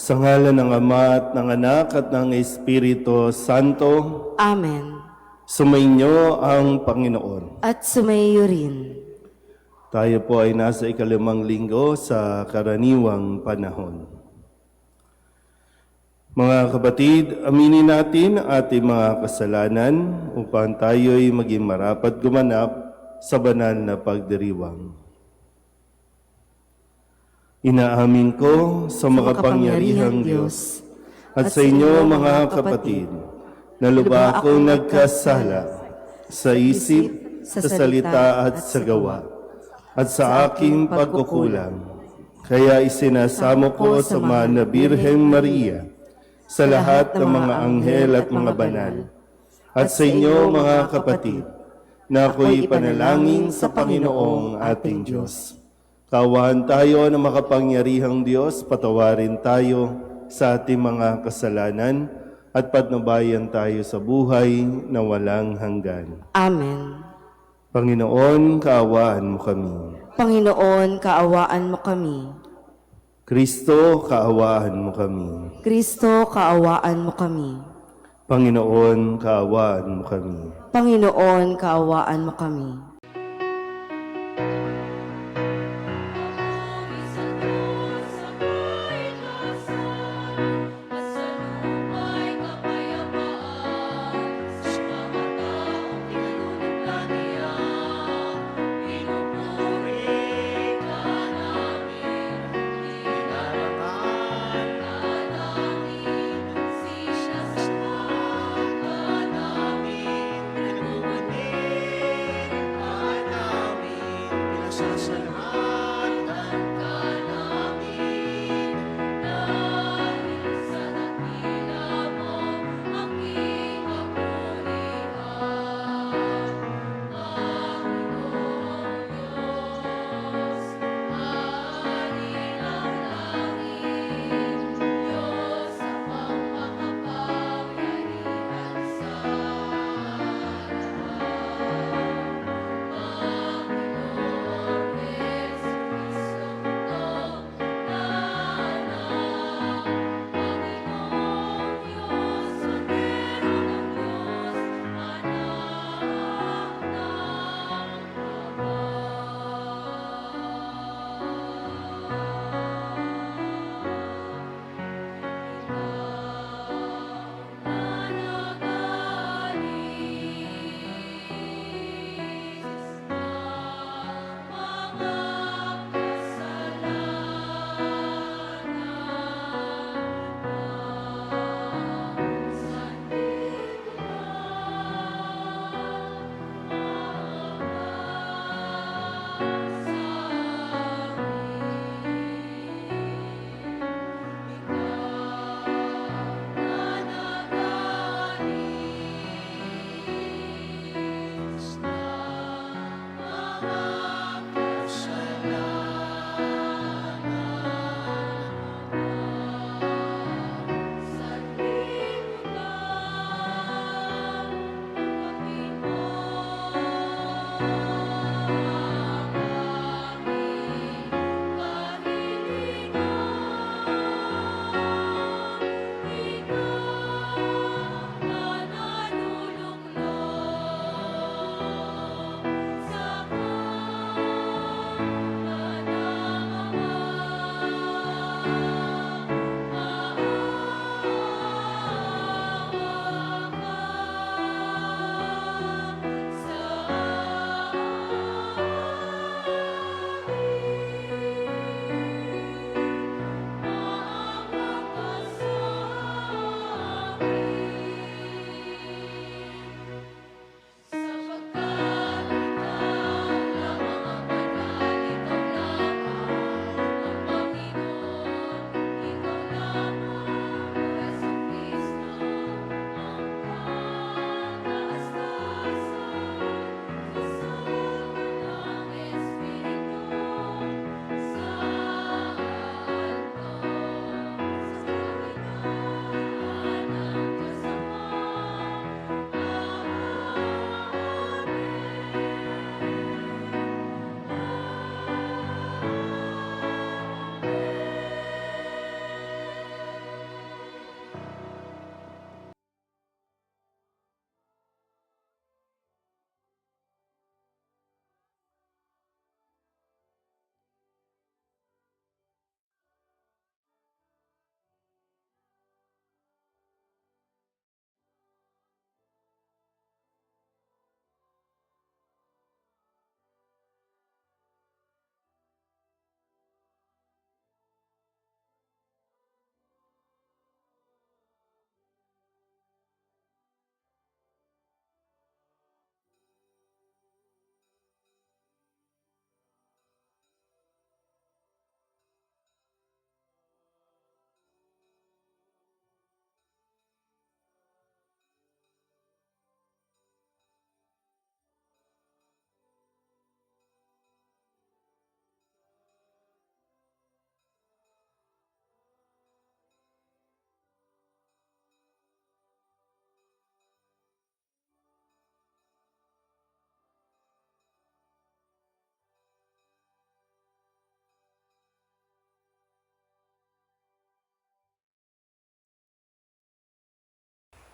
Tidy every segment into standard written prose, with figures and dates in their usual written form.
Sa ngalan ng Ama at ng Anak at ng Espiritu Santo, Amen. sumainyo ang Panginoon. At sumaiyo rin. Tayo po ay nasa ikalimang linggo sa karaniwang panahon. Mga kapatid, aminin natin ating mga kasalanan upang tayo'y maging marapat gumanap sa banal na pagdiriwang. Inaamin ko sa makapangyarihang Diyos at sa inyo mga kapatid na lubha akong nagkasala sa isip, sa salita at sa gawa at sa aking pagkukulang. Kaya isinasamo ko sa mahal na Birheng Maria, sa lahat ng mga anghel at mga banal, at sa inyo mga kapatid, na ako'y ipanalangin sa Panginoong ating Diyos. Kaawaan tayo ng makapangyarihang Diyos, patawarin tayo sa ating mga kasalanan at patnubayan tayo sa buhay na walang hanggan. Amen. Panginoon, kaawaan mo kami. Panginoon, kaawaan mo kami. Kristo, kaawaan mo kami. Kristo, kaawaan mo kami. Panginoon, kaawaan mo kami. Panginoon, kaawaan mo kami.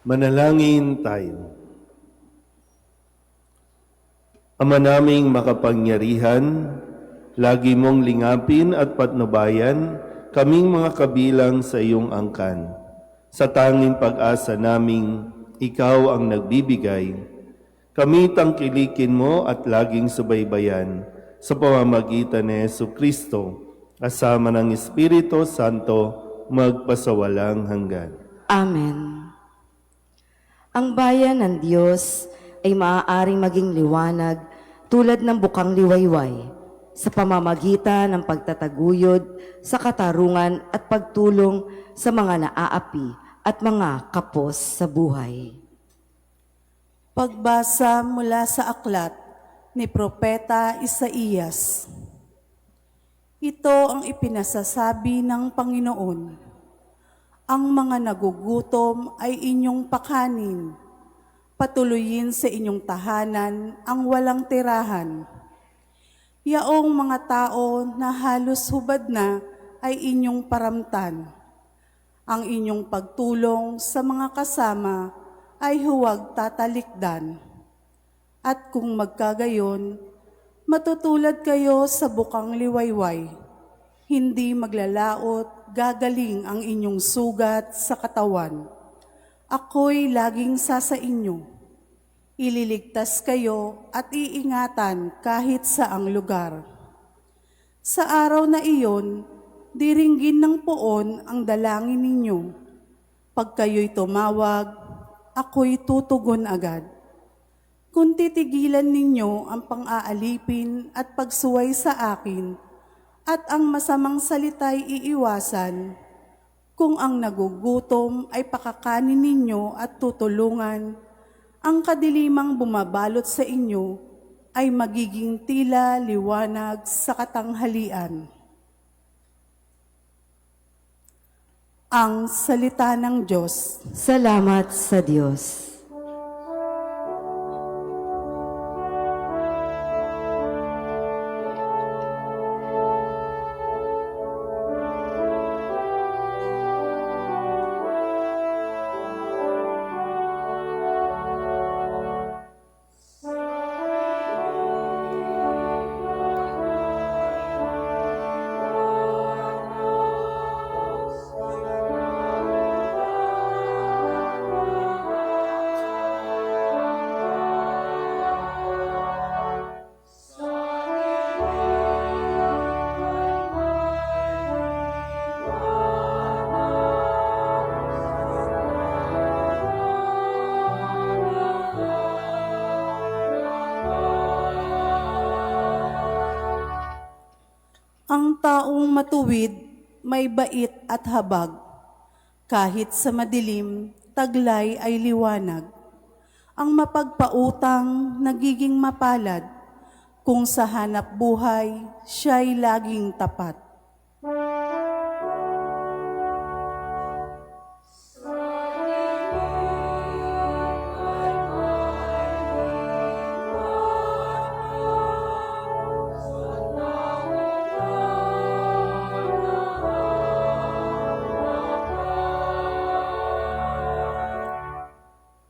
Manalangin tayo. Ama naming makapangyarihan, lagi mong lingapin at patnubayan kaming mga kabilang sa iyong angkan. Sa tanging pag-asa naming ikaw ang nagbibigay, kami tangkilikin mo at laging subaybayan sa pamamagitan ni Jesucristo, kasama ng Espiritu Santo, magpasawalang hanggan. Amen. Ang bayan ng Diyos ay maaaring maging liwanag tulad ng bukang liwayway sa pamamagitan ng pagtataguyod sa katarungan at pagtulong sa mga naaapi at mga kapos sa buhay. Pagbasa mula sa aklat ni Propeta Isaías. Ito ang ipinasasabi ng Panginoon. Ang mga nagugutom ay inyong pakanin. Patuloyin sa inyong tahanan ang walang tirahan. Yaong mga tao na halos hubad na ay inyong paramtan. Ang inyong pagtulong sa mga kasama ay huwag tatalikdan. At kung magkagayon, matutulad kayo sa bukang liwayway. Hindi maglalaot, gagaling ang inyong sugat sa katawan. Ako'y laging sa inyo. Ililigtas kayo at iingatan kahit saang lugar. Sa araw na iyon, diringgin ng poon ang dalangin ninyo. Pag kayo'y tumawag, ako'y tutugon agad. Kung titigilan ninyo ang pang-aalipin at pagsuway sa akin, at ang masamang salita'y iiwasan, kung ang nagugutom ay pakakanin ninyo at tutulungan, ang kadilimang bumabalot sa inyo ay magiging tila liwanag sa katanghalian. Ang salita ng Diyos. Salamat sa Diyos. Ang taong matuwid may bait at habag. Kahit sa madilim, taglay ay liwanag. Ang mapagpautang nagiging mapalad. Kung sa hanap buhay, siya'y laging tapat.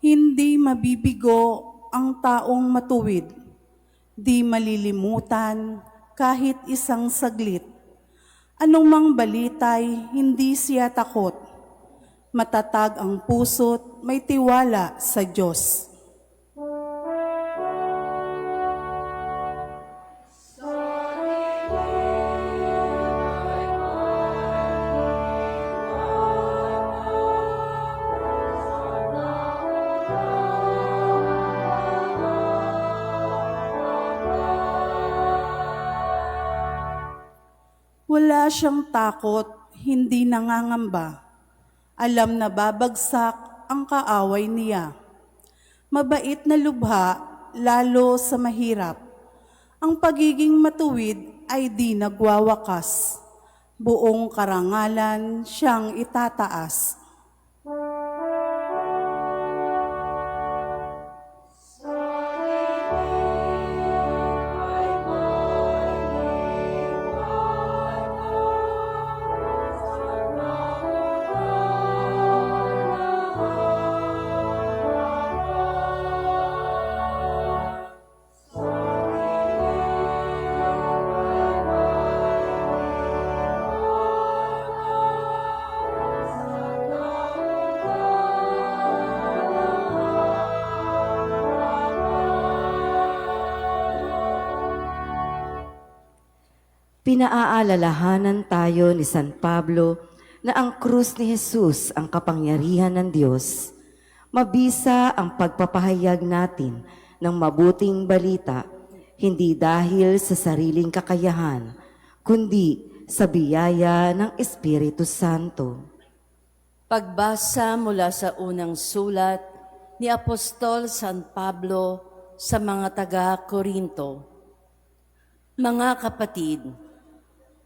Hindi mabibigo ang taong matuwid, di malilimutan kahit isang saglit. Anong mang balita'y hindi siya takot, matatag ang puso't may tiwala sa Diyos. Wala siyang takot, hindi nangangamba. Alam na babagsak ang kaaway niya. Mabait na lubha, lalo sa mahirap. Ang pagiging matuwid ay di nagwawakas. Buong karangalan siyang itataas. Pinaaalalahanan tayo ni San Pablo na ang krus ni Jesus ang kapangyarihan ng Diyos. Mabisa ang pagpapahayag natin ng mabuting balita, hindi dahil sa sariling kakayahan, kundi sa biyaya ng Espiritu Santo. Pagbasa mula sa unang sulat ni Apostol San Pablo sa mga taga-Korinto. Mga kapatid,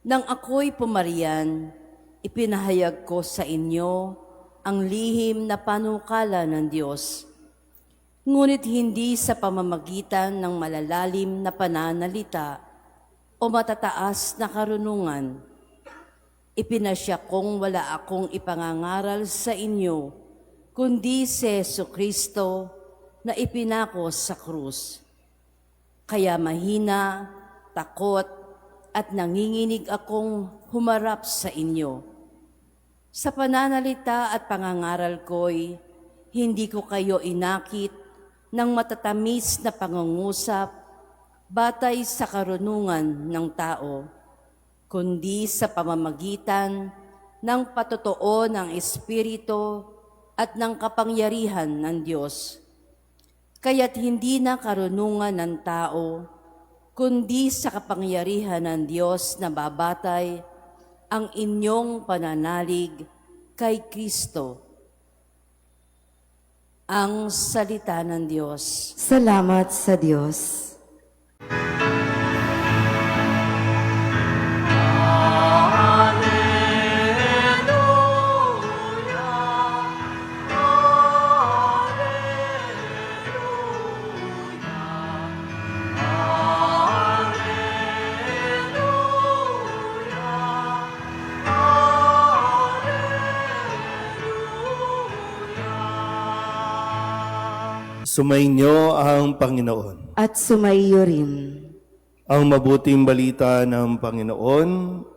nang ako'y pumarian, ipinahayag ko sa inyo ang lihim na panukala ng Diyos. Ngunit hindi sa pamamagitan ng malalalim na pananalita o matataas na karunungan. Ipinasya kong wala akong ipangangaral sa inyo, kundi si Jesucristo na ipinako sa krus. Kaya mahina, takot, at nanginginig akong humarap sa inyo. Sa pananalita at pangangaral ko'y hindi ko kayo inakit ng matatamis na pangungusap batay sa karunungan ng tao, kundi sa pamamagitan ng patotoo ng Espiritu at ng kapangyarihan ng Diyos. Kaya't hindi na karunungan ng tao, kundi sa kapangyarihan ng Diyos na babatay ang inyong pananalig kay Kristo. Ang salita ng Diyos. Salamat sa Diyos. Sumainyo ang Panginoon. At sumaiyo rin. Ang mabuting balita ng Panginoon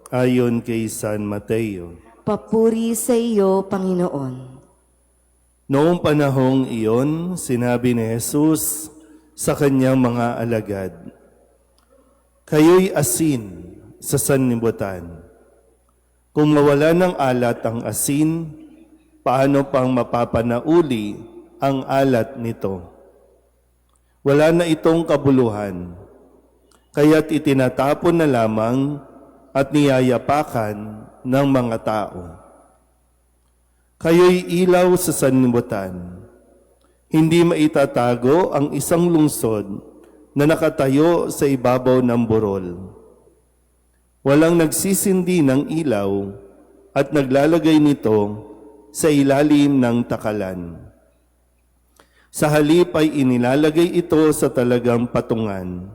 ayon kay San Mateo. Papuri sa iyo, Panginoon. Noong panahong iyon, sinabi ni Jesus sa kanyang mga alagad, "Kayo'y asin sa sanlibutan. Kung mawala ng alat ang asin, paano pang mapapanauli ang alat nito? Wala na itong kabuluhan, kaya't itinatapon na lamang at niyayapakan ng mga tao. Kayo'y ilaw sa sanlibutan. Hindi maitatago ang isang lungsod na nakatayo sa ibabaw ng burol. Walang nagsisindi ng ilaw at naglalagay nito sa ilalim ng takalan. Sa halip ay inilalagay ito sa talagang patungan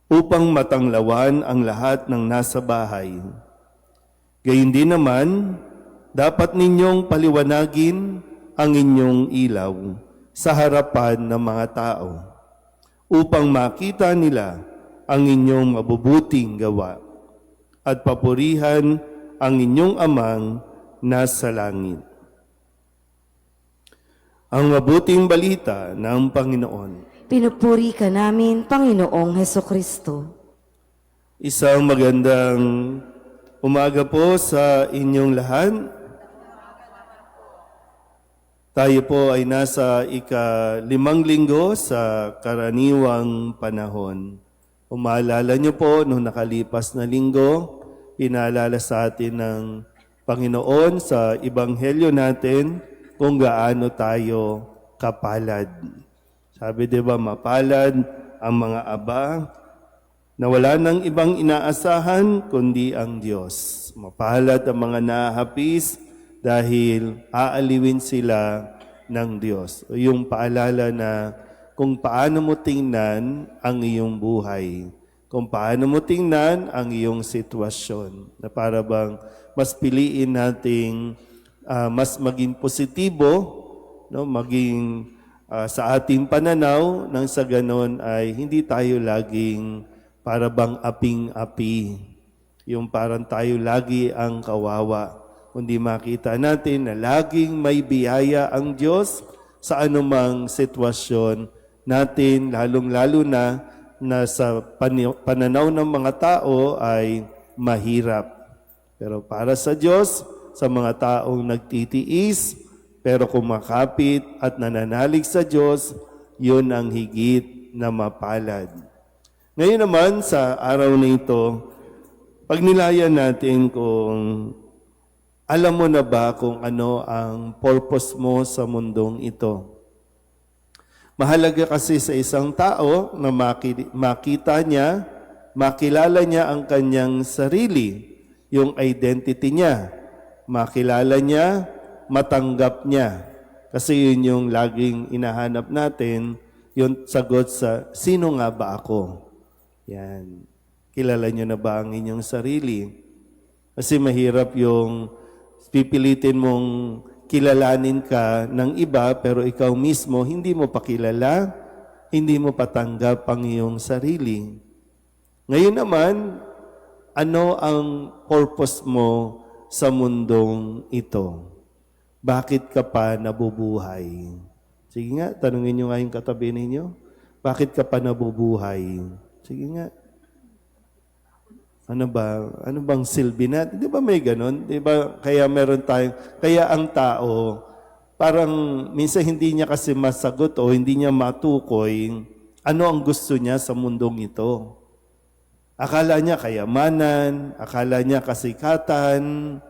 upang matanglawan ang lahat ng nasa bahay. Gayun din naman, dapat ninyong paliwanagin ang inyong ilaw sa harapan ng mga tao upang makita nila ang inyong mabubuting gawa at papurihan ang inyong amang nasa langit." Ang mabuting balita ng Panginoon. Pinupuri ka namin, Panginoong Hesukristo. Isang magandang umaga po sa inyong lahat. Tayo po ay nasa ika-5 linggo sa karaniwang panahon. Umaalala niyo po, noong nakalipas na linggo, pinaalala sa atin ng Panginoon sa Ebanghelyo natin kung gaano tayo kapalad. Sabi, di ba, mapalad ang mga aba na wala nang ibang inaasahan kundi ang Diyos. Mapalad ang mga nahapis dahil aaliwin sila ng Diyos. O yung paalala na kung paano mo tingnan ang iyong buhay, kung paano mo tingnan ang iyong sitwasyon, na para bang mas piliin nating mas maging positibo, no, maging sa ating pananaw, nang sa ganon ay hindi tayo laging para bang aping-api, yung parang tayo lagi ang kawawa, kundi makita natin na laging may biyaya ang Diyos sa anumang sitwasyon natin, lalong-lalo na na sa pananaw ng mga tao ay mahirap. Pero para sa Diyos, sa mga taong nagtitiis, pero kumakapit at nananalig sa Diyos, yun ang higit na mapalad. Ngayon naman, sa araw na ito, pagnilayan natin kung alam mo na ba kung ano ang purpose mo sa mundong ito. Mahalaga kasi sa isang tao na makita niya, makilala niya ang kanyang sarili, yung identity niya. Makilala niya, matanggap niya. Kasi yun yung laging inahanap natin, yung sagot sa, sino nga ba ako? Yan. Kilala niyo na ba ang inyong sarili? Kasi mahirap yung pipilitin mong kilalanin ka ng iba, pero ikaw mismo hindi mo pa kilala, hindi mo patanggap ang iyong sarili. Ngayon naman, ano ang purpose mo sa mundong ito? Bakit ka pa nabubuhay? Sige nga, tanungin nyo nga yung katabi ninyo. Bakit ka pa nabubuhay? Sige nga. Ano ba? Ano bang silbi natin? Di ba may ganon? Di ba? Kaya meron tayong, kaya ang tao, parang minsan hindi niya kasi masagot o hindi niya matukoy ano ang gusto niya sa mundong ito. Akala niya kayamanan, akala niya kasikatan,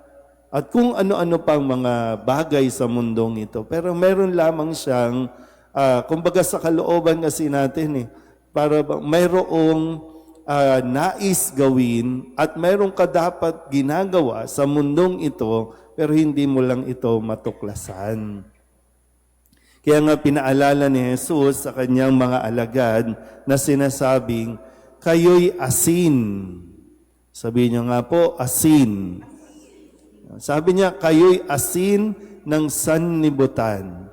at kung ano-ano pang mga bagay sa mundong ito. Pero meron lamang siyang, kumbaga sa kalooban kasi natin para mayroong nais gawin at mayroong ka dapat ginagawa sa mundong ito, pero hindi mo lang ito matuklasan. Kaya nga pinaalala ni Jesus sa kanyang mga alagad na sinasabing, kayo'y asin. Sabi niya nga po, asin. Sabi niya, kayo'y asin ng sanlibutan.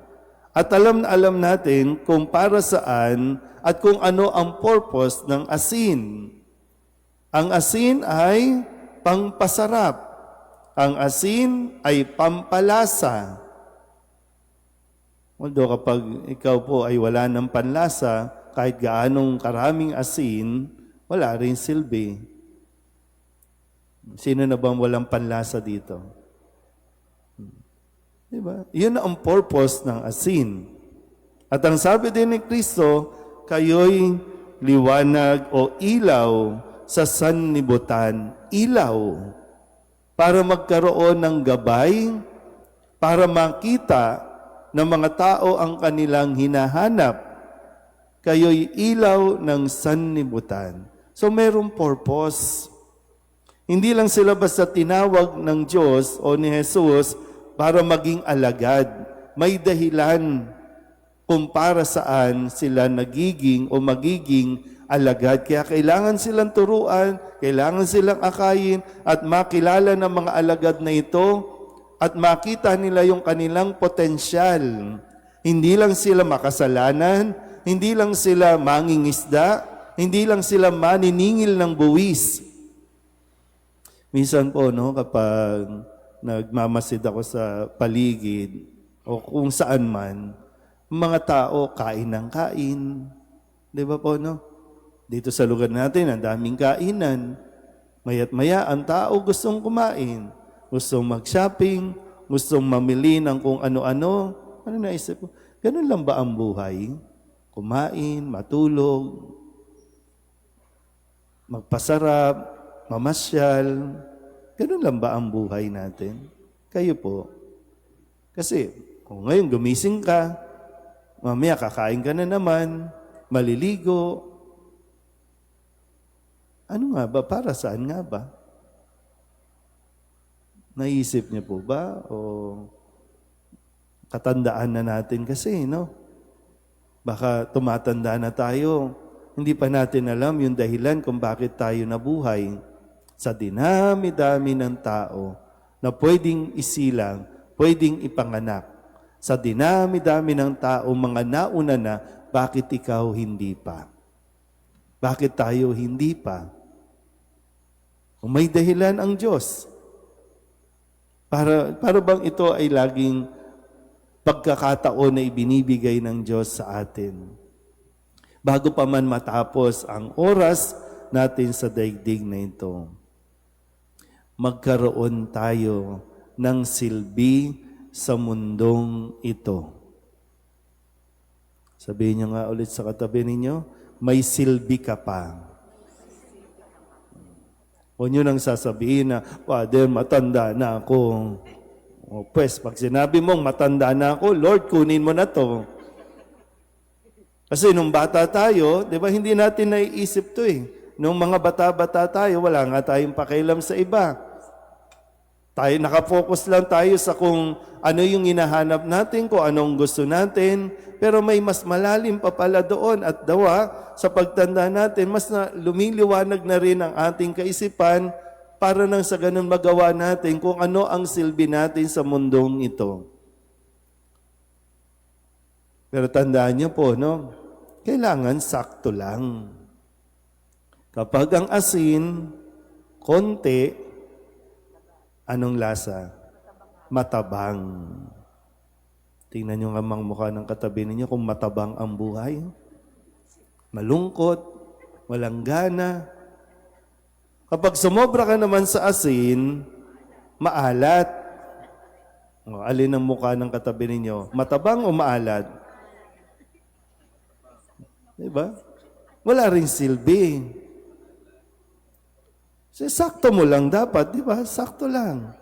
At alam na alam natin kung para saan at kung ano ang purpose ng asin. Ang asin ay pangpasarap. Ang asin ay pampalasa. Although kapag ikaw po ay wala ng panlasa, kahit gaanong karaming asin, wala rin silbi. Sino na bang walang panlasa dito? Diba? Yun ang purpose ng asin. At ang sabi din ni Kristo, kayo'y liwanag o ilaw sa sanlibutan. Ilaw. Para magkaroon ng gabay, para makita ng mga tao ang kanilang hinahanap. Kayo'y ilaw ng sanlibutan. So mayroong purpose. Hindi lang sila basta tinawag ng Diyos o ni Jesus para maging alagad. May dahilan kung para saan sila nagiging o magiging alagad. Kaya kailangan silang turuan, kailangan silang akayin at makilala ng mga alagad na ito at makita nila yung kanilang potensyal. Hindi lang sila makasalanan, hindi lang sila mangingisda, hindi lang sila maniningil ng buwis. Minsan po, kapag nagmamasid ako sa paligid o kung saan man, mga tao kain ng kain. Di ba po, Dito sa lugar natin, ang daming kainan. Maya't maya, ang tao gustong kumain. Gustong mag-shopping, gustong mamili ng kung ano-ano. Ano naisip ko? Ganun lang ba ang buhay? Kumain, matulog, magpasarap, mamasyal. Ganun lang ba ang buhay natin? Kayo po. Kasi, kung ngayon gumising ka, mamaya kakain ka na naman, maliligo. Ano nga ba? Para saan nga ba? Naisip niyo po ba? O katandaan na natin kasi, Baka tumatanda na tayo. Hindi pa natin alam yung dahilan kung bakit tayo nabuhay. Sa dinami-dami ng tao na pwedeng isilang, pwedeng ipanganak. Sa dinami-dami ng tao, mga nauna na, bakit ikaw hindi pa? Bakit tayo hindi pa? Kung may dahilan ang Diyos, para bang ito ay laging pagkakataon na ibinibigay ng Diyos sa atin. bago pa man matapos ang oras natin sa daigdig na ito, magkaroon tayo ng silbi sa mundong ito. Sabihin niyo nga ulit sa katabi ninyo, may silbi ka pa. Huwag niyo nang sasabihin na, Father, matanda na ako. O pues, pag sinabi mong matanda na ako, Lord, kunin mo na to. Kasi nung bata tayo, di ba, hindi natin naiisip to eh. Nung mga bata-bata tayo, wala nga tayong pakialam sa iba. Tayo, nakafocus lang tayo sa kung ano yung hinahanap natin, kung anong gusto natin. Pero may mas malalim pa pala doon at dawa sa pagtanda natin, mas lumiliwanag na rin ang ating kaisipan para nang sa ganun magawa natin kung ano ang silbi natin sa mundong ito. Pero tandaan niyo po, no? Kailangan sakto lang. Kapag ang asin, konti, anong lasa? Matabang. Tingnan niyo nga mang mukha ng katabi ninyo kung matabang ang buhay. Malungkot, walang gana. Kapag sumobra ka naman sa asin, maalat. O, alin ang mukha ng katabi ninyo? Matabang o maalat? Diba? Wala rin silbi. So, sakto mo lang dapat, di ba? Sakto lang.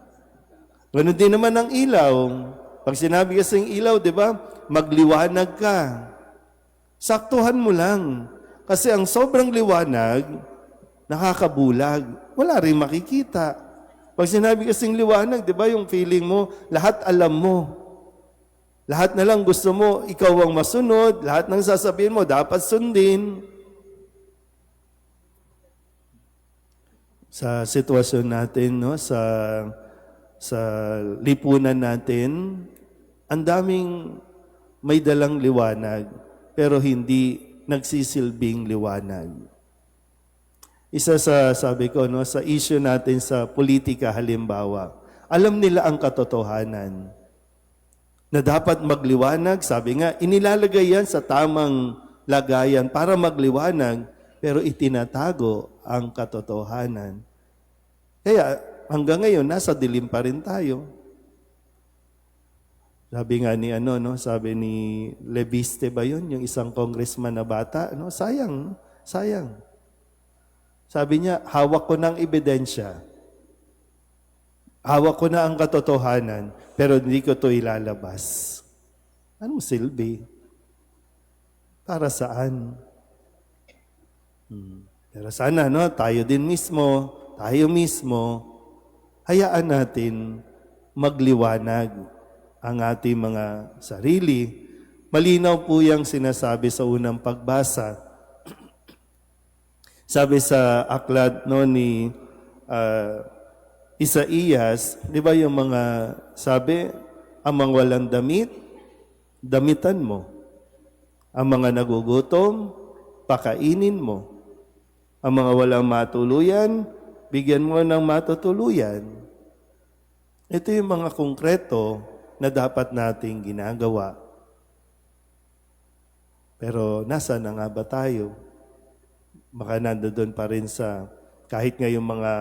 Ganun din naman ang ilaw. Pag sinabi kasing ilaw, di ba? Magliwanag ka. Saktuhan mo lang. Kasi ang sobrang liwanag, nakakabulag. Wala rin makikita. Pag sinabi kasing liwanag, di ba, yung feeling mo, lahat alam mo. Lahat na lang gusto mo, ikaw ang masunod. Lahat ng sasabihin mo, dapat sundin. Sa sitwasyon natin, no, sa lipunan natin, ang daming may dalang liwanag, pero hindi nagsisilbing liwanag. Isa sa, sabi ko, no, sa issue natin sa politika halimbawa, alam nila ang katotohanan na dapat magliwanag. Sabi nga, inilalagay yan sa tamang lagayan para magliwanag, pero itinatago ang katotohanan. Kaya hanggang ngayon, nasa dilim pa rin tayo. Sabi nga ni sabi ni Lebiste ba yun, yung isang congressman na bata, sayang, sayang. Sabi niya, hawak ko ng ebidensya. Hawak ko na ang katotohanan, pero hindi ko ito ilalabas. Anong silbi? Para saan? Pero sana, tayo mismo, hayaan natin magliwanag ang ating mga sarili. Malinaw po yung sinasabi sa unang pagbasa. Sabi sa aklat ni Isaías, di ba yung mga sabi, ang mga walang damit, damitan mo. Ang mga nagugutom, pakainin mo. Ang mga walang matuluyan, bigyan mo ng matutuluyan. Ito yung mga konkreto na dapat nating ginagawa. Pero nasa na nga ba tayo? Baka nandoon pa rin sa kahit ngayong mga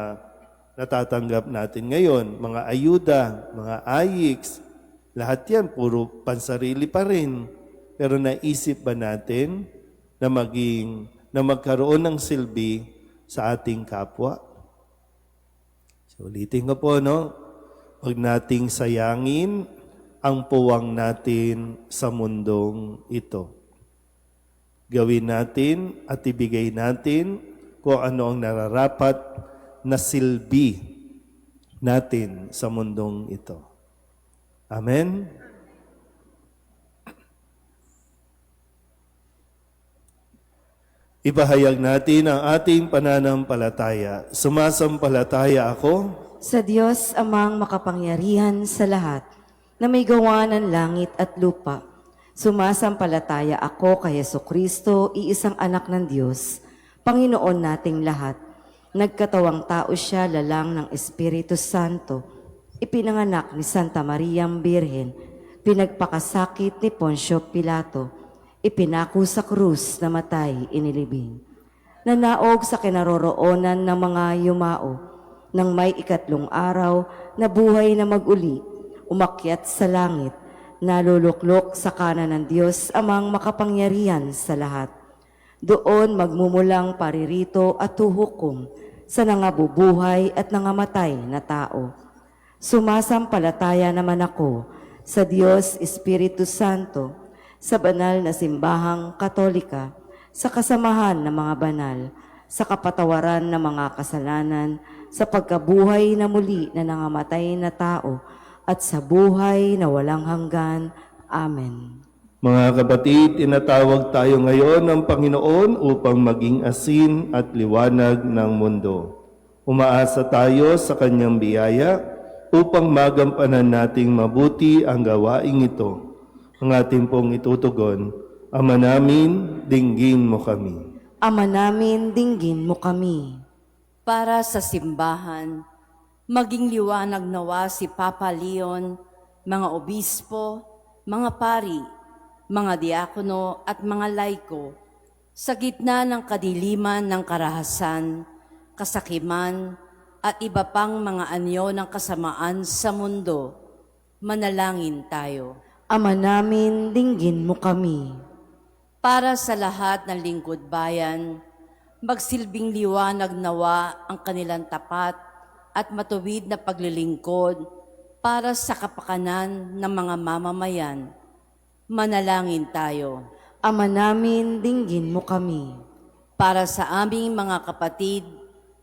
natatanggap natin ngayon, mga ayuda, mga AYICS, lahat yan, puro pansarili pa rin. Pero naisip ba natin na magkaroon ng silbi sa ating kapwa? So, ulitin ko po, huwag nating sayangin ang puwang natin sa mundong ito. Gawin natin at ibigay natin kung ano ang nararapat na silbi natin sa mundong ito. Amen? Ipahayag natin ang ating pananampalataya. Sumasampalataya ako Sa Diyos amang makapangyarihan sa lahat, na may gawa ng langit at lupa. Sumasampalataya ako kay Jesucristo, iisang anak ng Diyos, Panginoon nating lahat. Nagkatawang tao siya, lalang ng Espiritu Santo, ipinanganak ni Santa Mariang Birhen, pinagpakasakit ni Poncio Pilato, ipinako sa krus na matay inilibing. Nanaog sa kinaroroonan ng mga yumao, nang may ikatlong araw na buhay na mag-uli, umakyat sa langit, naluluklok sa kanan ng Diyos amang makapangyarihan sa lahat. Doon magmumulang paririto at huhukom sa nangabubuhay at nangamatay na tao. Sumasampalataya naman ako sa Diyos Espiritu Santo, sa banal na simbahang Katolika, sa kasamahan ng mga banal, sa kapatawaran ng mga kasalanan, sa pagkabuhay na muli na nangamatay na tao, at sa buhay na walang hanggan. Amen. Mga kapatid, tinatawag tayo ngayon ng Panginoon upang maging asin at liwanag ng mundo. Umaasa tayo sa Kanyang biyaya upang magampanan nating mabuti ang gawaing ito. Ang ating pong itutugon, Ama namin, dinggin mo kami. Ama namin, dinggin mo kami. Para sa simbahan, maging liwanag nawa si Papa Leon, mga obispo, mga pari, mga diakono at mga laiko, sa gitna ng kadiliman ng karahasan, kasakiman, at iba pang mga anyo ng kasamaan sa mundo. Manalangin tayo. Ama namin, dinggin mo kami. Para sa lahat ng lingkod bayan, magsilbing liwanag nawa ang kanilang tapat at matuwid na paglilingkod para sa kapakanan ng mga mamamayan. Manalangin tayo. Ama namin, dinggin mo kami. Para sa aming mga kapatid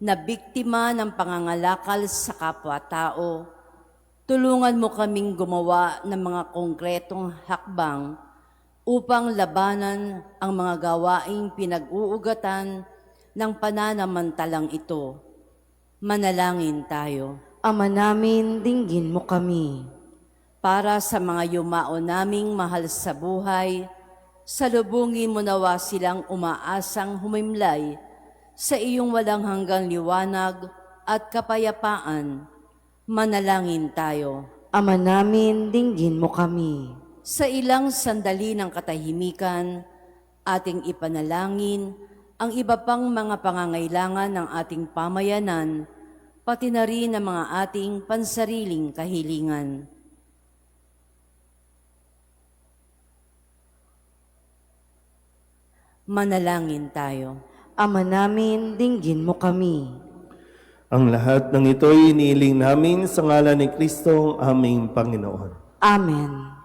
na biktima ng pangangalakal sa kapwa-tao, tulungan mo kaming gumawa ng mga konkretong hakbang upang labanan ang mga gawaing pinag-uugatan ng pananamantalang ito. Manalangin tayo. Ama namin, dinggin mo kami. Para sa mga yumao naming mahal sa buhay, salubungin mo nawa silang umaasang humimlay sa iyong walang hanggang liwanag at kapayapaan. Manalangin tayo. Ama namin, dinggin mo kami. Sa ilang sandali ng katahimikan, ating ipanalangin ang iba pang mga pangangailangan ng ating pamayanan, pati na rin ang mga ating pansariling kahilingan. Manalangin tayo. Ama namin, dinggin mo kami. Ang lahat ng ito'y iniiling namin sa ngalan ni Kristo, aming Panginoon. Amen.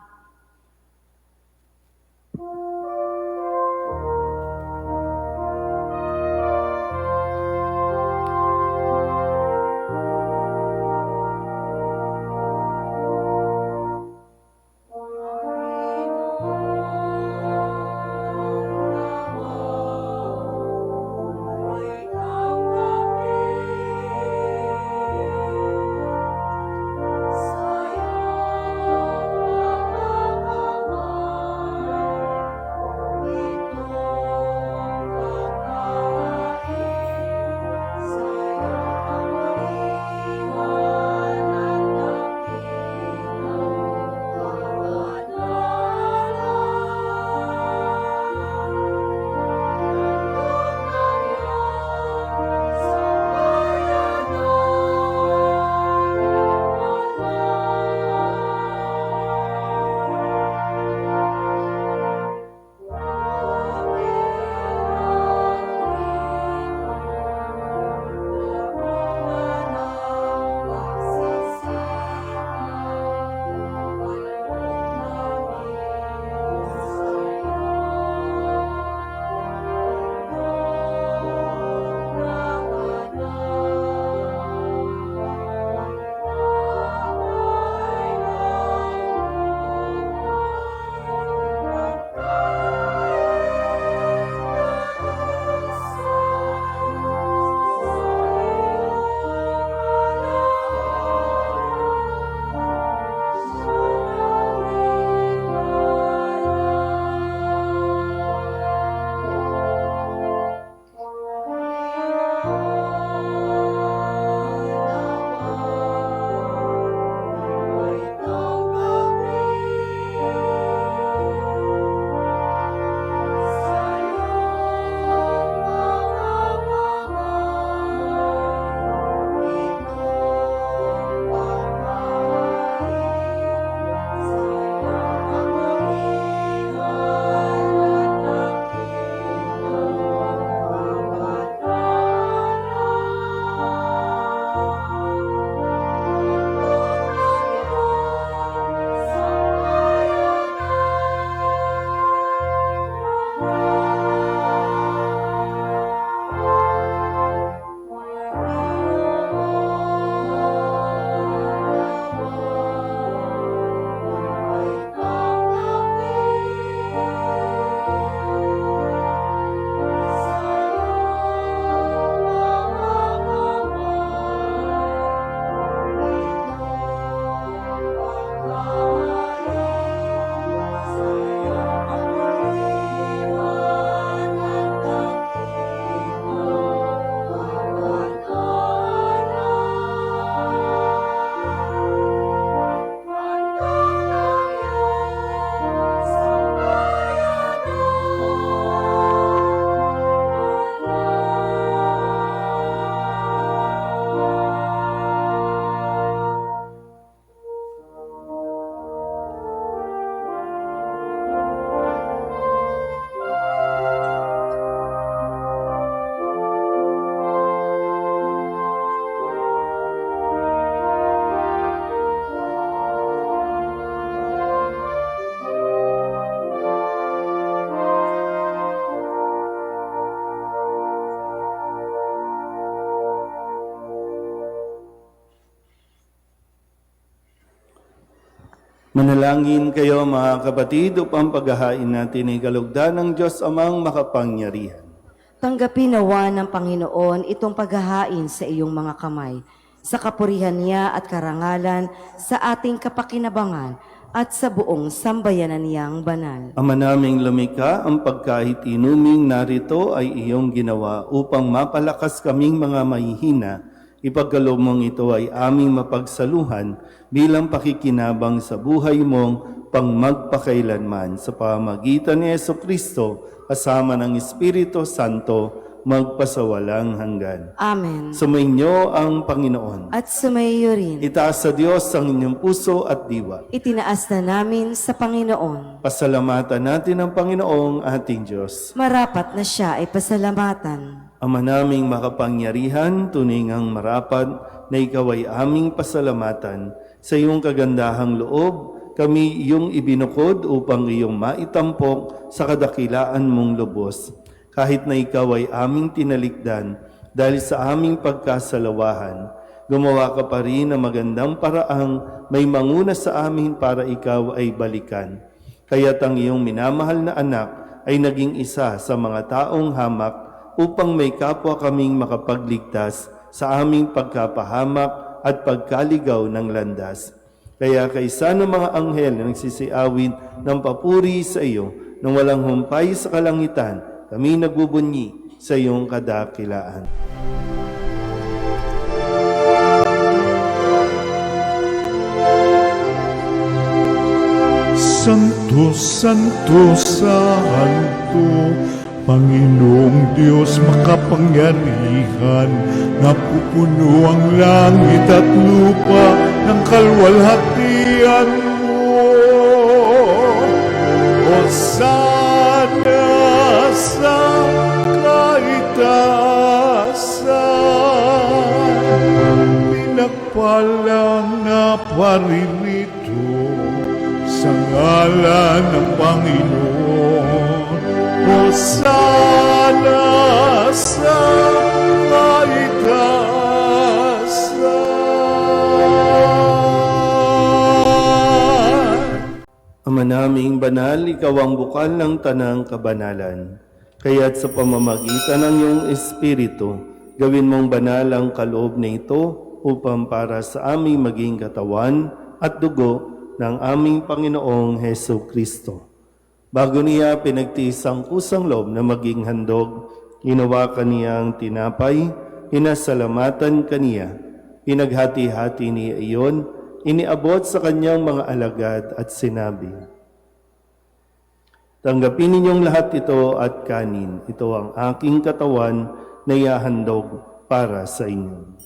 Manalangin kayo mga kapatid upang paghahain natin ay kalugdan ng Diyos amang makapangyarihan. Tanggapin nawa ng Panginoon itong paghahain sa iyong mga kamay, sa kapurihan niya at karangalan, sa ating kapakinabangan, at sa buong sambayanan niyang banal. Ama naming lumikha, ang pagkahit inuming narito ay iyong ginawa upang mapalakas kaming mga mahihina. Ipagkaloob mong ito ay aming mapagsaluhan bilang pakikinabang sa buhay mong pangmagpakailanman sa pamamagitan ni Jesucristo kasama ng Espiritu Santo magpasawalang hanggan. Amen. Sumainyo ang Panginoon. At sumayo rin, Itaas sa Diyos ang inyong puso at diwa. itinaas na namin sa Panginoon. Pasalamatan natin ang Panginoong ating Diyos. Marapat na siya ay pasalamatan. Ama naming makapangyarihan, tunay ngang marapat na ikaw ay aming pasalamatan. Sa iyong kagandahang loob, kami iyong ibinukod upang iyong maitampok sa kadakilaan mong lubos. Kahit na ikaw ay aming tinalikdan dahil sa aming pagkasalawahan, gumawa ka pa rin ng magandang paraang may manguna sa amin para ikaw ay balikan. Kaya't ang iyong minamahal na anak ay naging isa sa mga taong hamak upang may kapwa kaming makapagligtas sa aming pagkapahamak at pagkaligaw ng landas. Kaya kaisa ng mga anghel na nagsisiawit ng papuri sa iyo nang walang humpay sa kalangitan, kami nagbubunyi sa iyong kadakilaan. Santo, Santo, Santo, Panginoong Diyos makapangyarihan, napupuno ang langit at lupa ng kalwalhatian mo. Hosana sa kaitaasan, pinagpalang na paririto sa ngalan ng Panginoon. Hosana sa kaitaasan. Ama naming banal, ikaw ang bukal ng tanang kabanalan. Kaya't sa pamamagitan ng iyong Espiritu, gawin mong banal ang kaloob na ito upang para sa aming maging katawan at dugo ng aming Panginoong Heso Kristo. Bago niya pinagtiis ang kusang loob na maging handog, hinawakan niya ang tinapay, hinasalamatan kaniya, pinaghati-hati niya iyon, iniabot sa kanyang mga alagad at sinabi, "Tanggapin ninyong lahat ito at kanin. Ito ang aking katawan na ihahandog para sa inyo."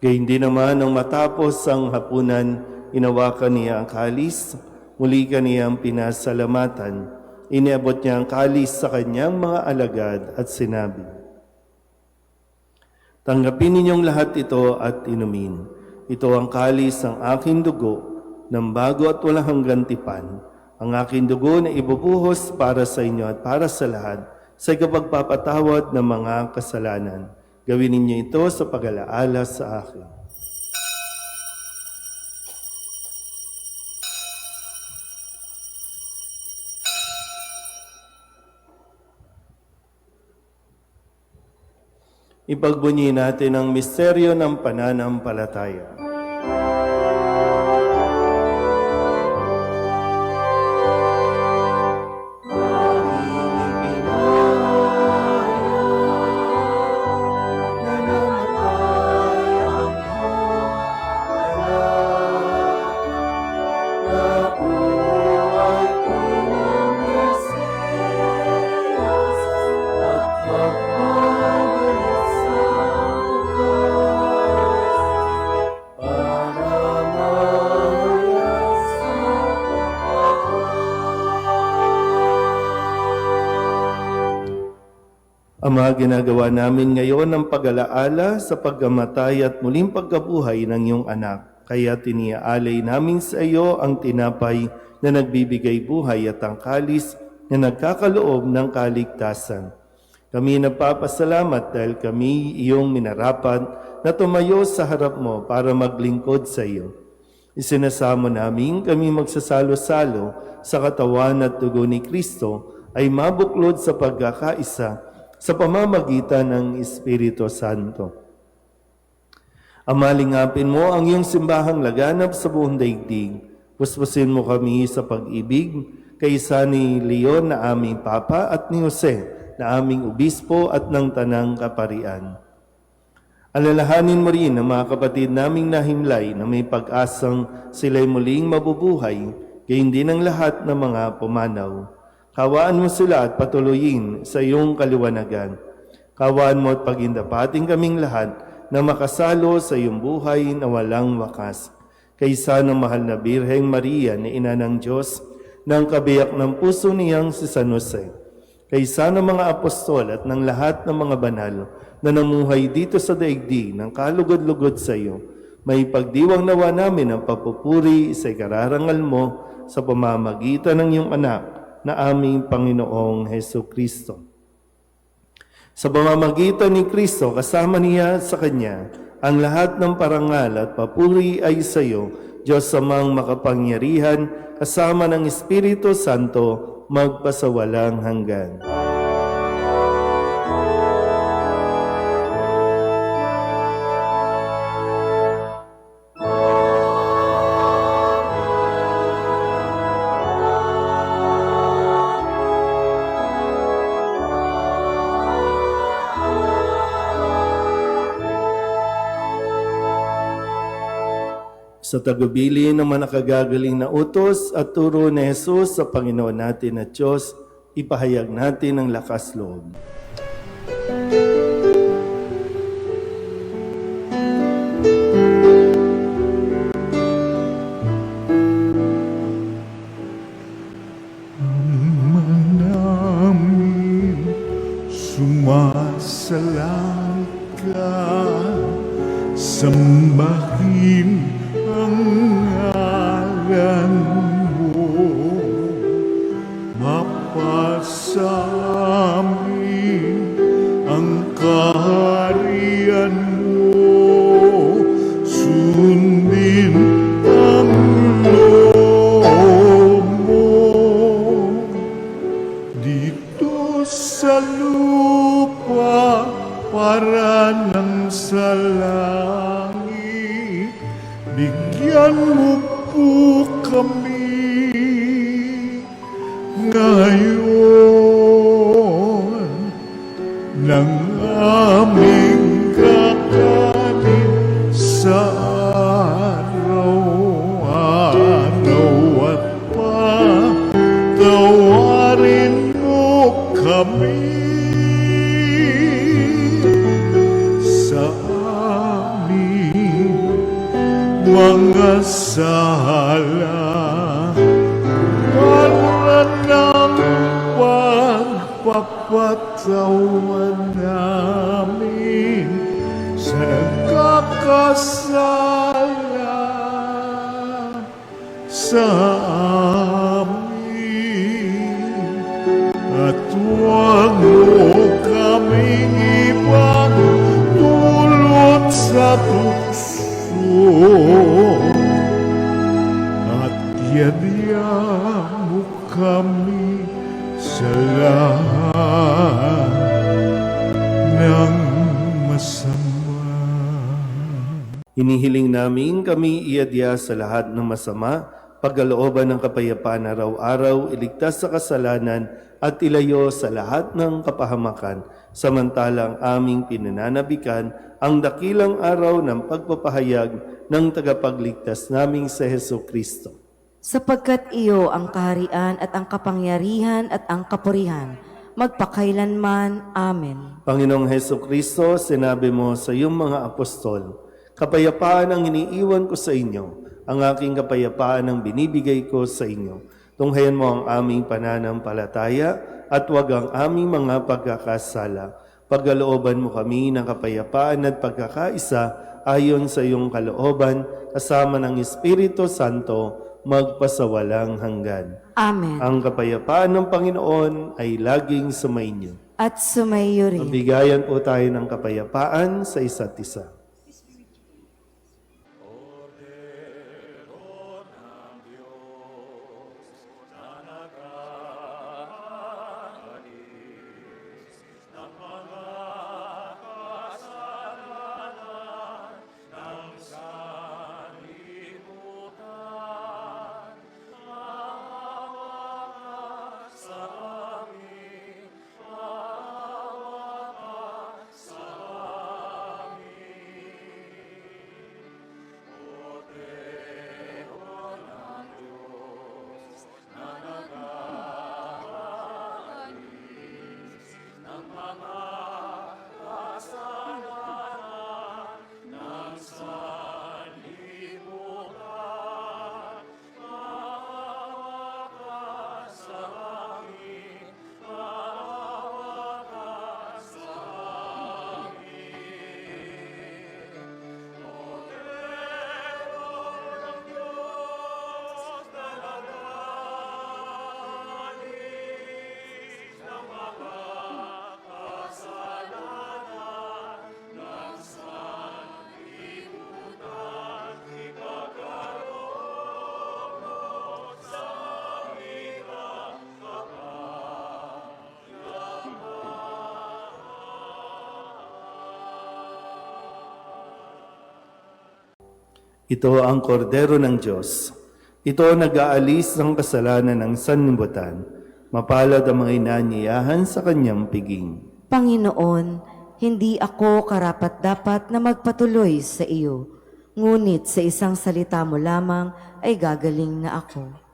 Gayun din naman nang matapos ang hapunan, inawakan niya ang kalis, muli kaniyang pinasalamatan, iniabot niya ang kalis sa kanyang mga alagad at sinabi, "Tanggapin ninyong lahat ito at inumin. Ito ang kalis ng aking dugo, ng bago at walang hanggang tipan. Ang aking dugo na ibubuhos para sa inyo at para sa lahat, sa kapagpapatawad ng mga kasalanan. Gawin ninyo ito sa pag-alaala sa akin." Ipagbunyi natin ang misteryo ng pananampalataya. Ama, ginagawa namin ngayon ang pag-alaala sa pagkamatay at muling pagkabuhay ng iyong anak. Kaya tiniaalay namin sa iyo ang tinapay na nagbibigay buhay at ang kalis na nagkakaloob ng kaligtasan. Kami nagpapasalamat dahil kami iyong minarapat na tumayo sa harap mo para maglingkod sa iyo. Isinasamo namin kami magsasalo-salo sa katawan at dugo ni Kristo ay mabuklod sa pagkakaisa sa pamamagitan ng Espiritu Santo. Amalingapin mo ang iyong simbahang laganap sa buong daigdig. Puspusin mo kami sa pag-ibig kaysa ni Leon na aming Papa at ni Jose na aming Obispo at ng Tanang Kaparian. Alalahanin mo rin ang mga kapatid naming nahimlay na may pag-asang sila'y muling mabubuhay, gayon din ang lahat ng mga pumanaw. Kawaan mo sila at patuloyin sa iyong kaliwanagan. Kawaan mo at pagindapating kaming lahat na makasalo sa iyong buhay na walang wakas. Kaysa ng mahal na Birheng Maria na Ina ng Diyos, ng kabiyak ng puso niyang si San Jose. Kaysa ng mga apostol at ng lahat ng mga banal na namuhay dito sa daigdig ng kalugod-lugod sa iyo, may pagdiwang nawa namin ang papupuri sa ikararangal mo sa pamamagitan ng iyong anak na aming Panginoong Hesukristo. Sa pamamagitan ni Kristo, kasama niya sa Kanya, ang lahat ng parangal at papuri ay sa iyo, Diyos Amang makapangyarihan, kasama ng Espiritu Santo, magpasawalang hanggan. Sa tagubilin ng mga nakagagaling na utos at turo ni Jesus sa Panginoon natin at Diyos, ipahayag natin ang lakas loob. namin sumasalang ka, sambahin ang ngalan mo, mapasamin ang kaharian mo, sundin ang loob mo dito sa lupa para nang sa langit. Bigyan mo po kami ngayon ng aming kakanin sa araw-araw at patawarin mo kami sa aming mga sala para ng pagpapatawan namin sa nagkakasala sa amin, at huwag mo kaming ibang dulot sa tukso, at yadya mo kami sa lahat ng masama. Hinihiling namin kami iadya sa lahat ng masama, pagkalooban ng kapayapaan araw-araw, iligtas sa kasalanan at ilayo sa lahat ng kapahamakan, samantalang aming pinananabikan ang dakilang araw ng pagpapahayag ng tagapagligtas naming sa Hesukristo. Sapagkat iyo ang kaharian at ang kapangyarihan at ang kapurihan, magpakailanman. Amen. Panginoong Hesukristo, sinabi mo sa iyong mga apostol, kapayapaan ang iniiwan ko sa inyo, ang aking kapayapaan ang binibigay ko sa inyo. Tunghayan mo ang aming pananampalataya at huwag ang aming mga pagkakasala. Pagkalooban mo kami ng kapayapaan at pagkakaisa ayon sa iyong kalooban, kasama ng Espiritu Santo, magpasawalang hanggan. Amen. Ang kapayapaan ng Panginoon ay laging sumainyo. At sumayo rin. Mabigayan po tayo ng kapayapaan sa isa't isa. Ito ang kordero ng Diyos. Ito nag-aalis ng kasalanan ng sanlibutan. Mapalad ang mga inanyayahan sa kanyang piging. Panginoon, hindi ako karapat-dapat na magpatuloy sa iyo, ngunit sa isang salita mo lamang ay gagaling na ako.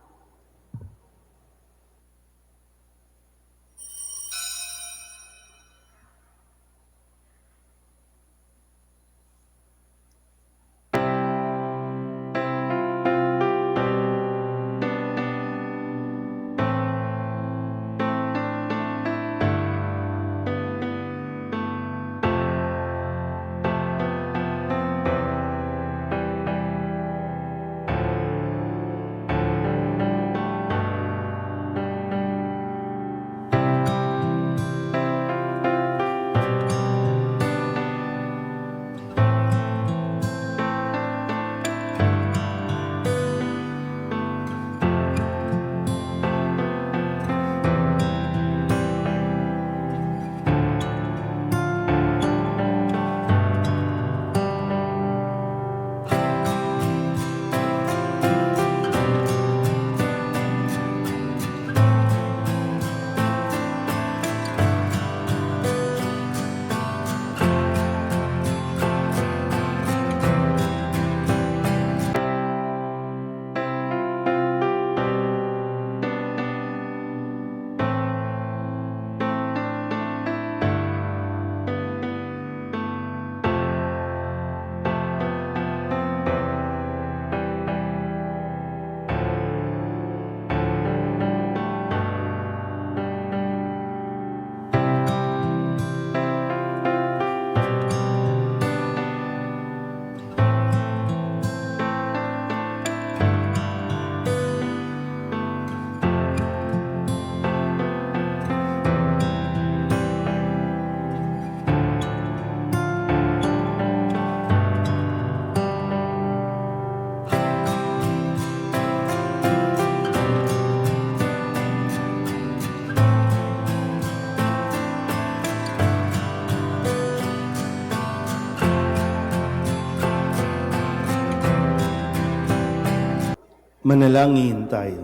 Manalangin tayo.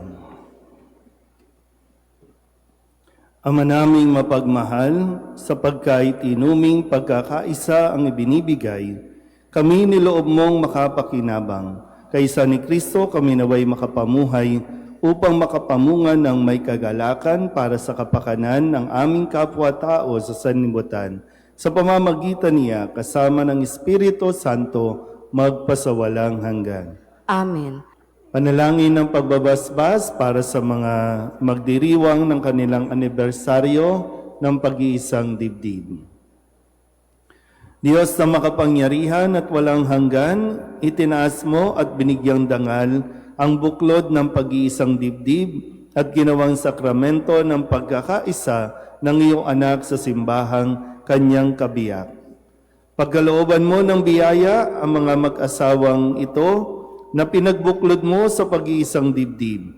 Ama naming mapagmahal, sapagkat inuming pagkakaisa ang ibinibigay, kami niloob mong makapakinabang. Kaysa ni Kristo kami naway makapamuhay upang makapamungan ng may kagalakan para sa kapakanan ng aming kapwa-tao sa sanlibutan. Sa pamamagitan niya, kasama ng Espiritu Santo, magpasawalang hanggan. Amen. Panalangin ng pagbabasbas para sa mga magdiriwang ng kanilang anibersaryo ng pag-iisang dibdib. Diyos na makapangyarihan at walang hanggan, itinaas mo at binigyang dangal ang buklod ng pag-iisang dibdib at ginawang sakramento ng pagkakaisa ng iyong anak sa simbahang kanyang kabiyak. Pagkalooban mo ng biyaya ang mga mag-asawang ito na pinagbuklod mo sa pag-iisang dibdib.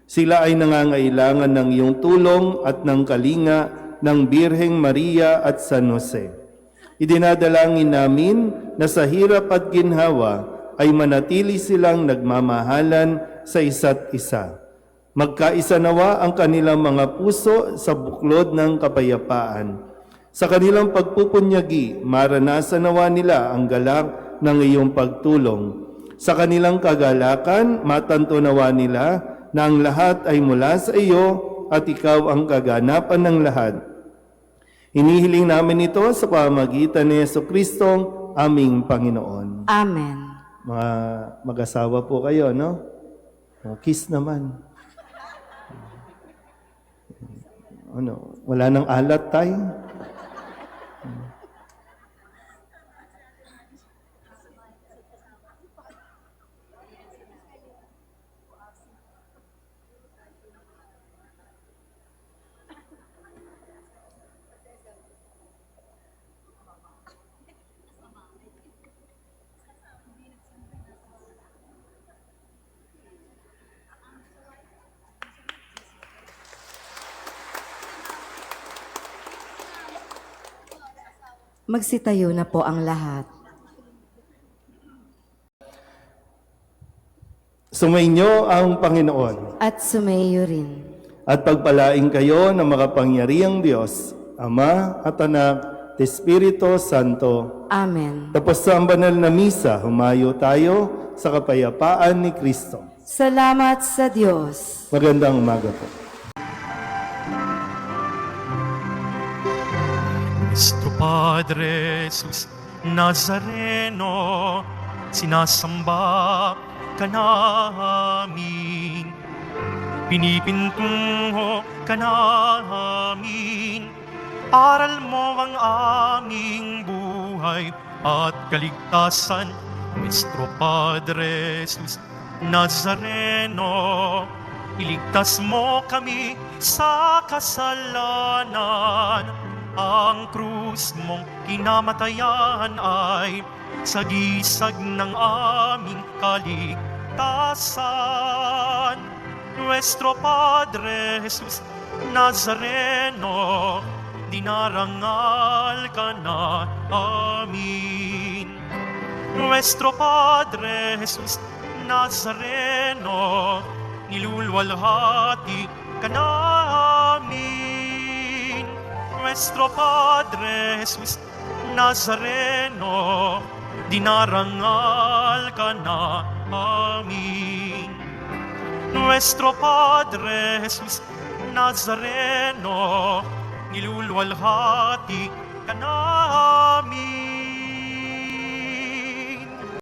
Sila ay nangangailangan ng iyong tulong at ng kalinga ng Birheng Maria at San Jose. Idinadalangin namin na sa hirap at ginhawa ay manatili silang nagmamahalan sa isa't isa. Magkaisa nawa ang kanilang mga puso sa buklod ng kapayapaan. Sa kanilang pagpupunyagi, maranasan nawa nila ang galak ng iyong pagtulong. Sa kanilang kagalakan, matanto nawa nila na ang lahat ay mula sa iyo at ikaw ang kaganapan ng lahat. Hinihiling namin ito sa pamamagitan ni Jesucristo, aming Panginoon. Amen. Mga mag-asawa po kayo, no? Kiss naman. Ano, wala nang alat tayo? Magsitayo na po ang lahat. Sumainyo ang Panginoon At sumayo rin. at pagpalain kayo ng makapangyarihang Diyos, Ama at Anak at Espiritu Santo. Amen. Tapos sa banal na misa, humayo tayo sa kapayapaan ni Kristo. Salamat sa Diyos. Magandang umaga po. Nuestro Padre Jesus Nazareno, sinasamba ka namin, pinipintungo ka namin, aral mo ang aming buhay at kaligtasan. Nuestro Padre Jesus Nazareno, iligtas mo kami sa kasalanan. Ang krus mong kinamatayan ay sagisag ng aming kaligtasan. Nuestro Padre Jesus Nazareno, dinarangal ka na amin. Nuestro Padre Jesus Nazareno, nilulwalhati ka namin. Nuestro Padre Jesus Nazareno, dinarangal ka na amin. Nuestro Padre Jesus Nazareno, nilulwalhati ka namin.